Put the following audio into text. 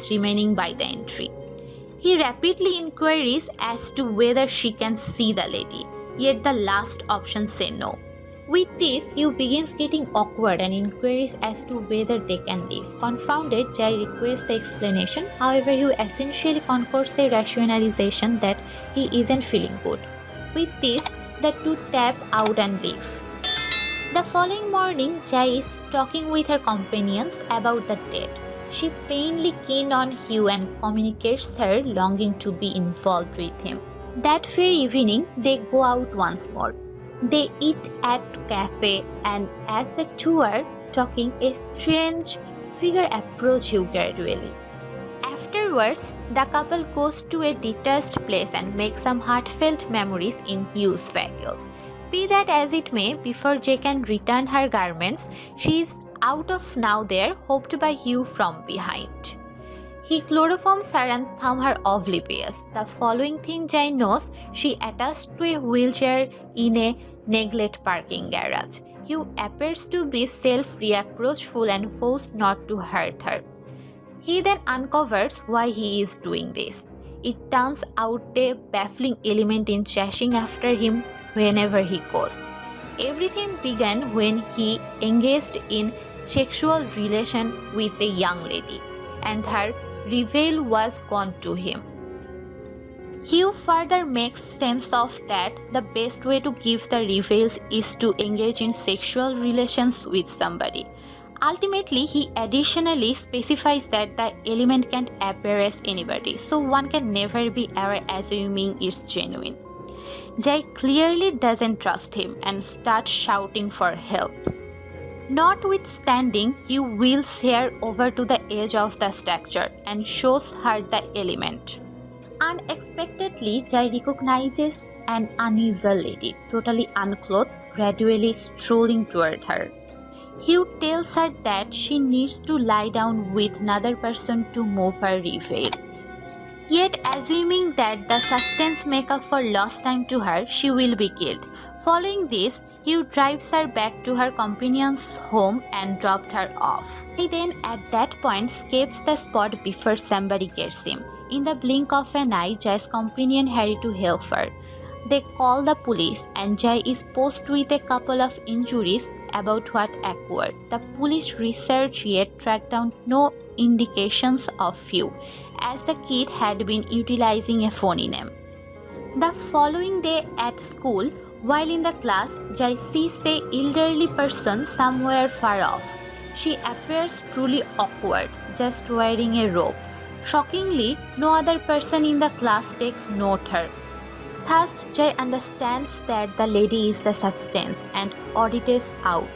remaining by the entry. He rapidly inquires as to whether she can see the lady, yet the last option say no. With this, Hugh begins getting awkward and inquires as to whether they can leave. Confounded, Jai requests the explanation. However, Hugh essentially concocts a rationalization that he isn't feeling good. With this, the two tap out and leave. The following morning, Jai is talking with her companions about the date. She painfully keen on Hugh and communicates her longing to be involved with him. That very evening, they go out once more. They eat at cafe, and as the two are talking, a strange figure approaches Hugh gradually. Afterwards, the couple goes to a detached place and makes some heartfelt memories in Hugh's vehicles. Be that as it may, before Jay can return her garments, she is out of now there, hoped by Hugh from behind. He chloroforms her and thumbs her oblivious. The following thing Jai knows, she attached to a wheelchair in a neglected parking garage. Hugh appears to be self-reproachful and vows not to hurt her. He then uncovers why he is doing this. It turns out a baffling element in chasing after him whenever he goes. Everything began when he engaged in sexual relation with a young lady, and her reveal was gone to him. Hugh further makes sense of that the best way to give the reveals is to engage in sexual relations with somebody. Ultimately, he additionally specifies that the element can't appear as anybody, so one can never be ever assuming it's genuine. Jai clearly doesn't trust him and starts shouting for help. Notwithstanding, he wheels her over to the edge of the structure and shows her the element. Unexpectedly, Jai recognizes an unusual lady, totally unclothed, gradually strolling toward her. Hugh tells her that she needs to lie down with another person to move her reveal. Yet, assuming that the substance make up for lost time to her, she will be killed. Following this, Hugh drives her back to her companion's home and dropped her off. He then at that point escapes the spot before somebody gets him. In the blink of an eye, Jai's companion hurry to help her. They call the police and Jai is posed with a couple of injuries about what occurred. The police research yet tracked down no indications of Hugh, as the kid had been utilizing a phony name. The following day at school, while in the class, Jai sees the elderly person somewhere far off. She appears truly awkward, just wearing a robe. Shockingly, no other person in the class takes note her. Thus, Jai understands that the lady is the substance and audits out.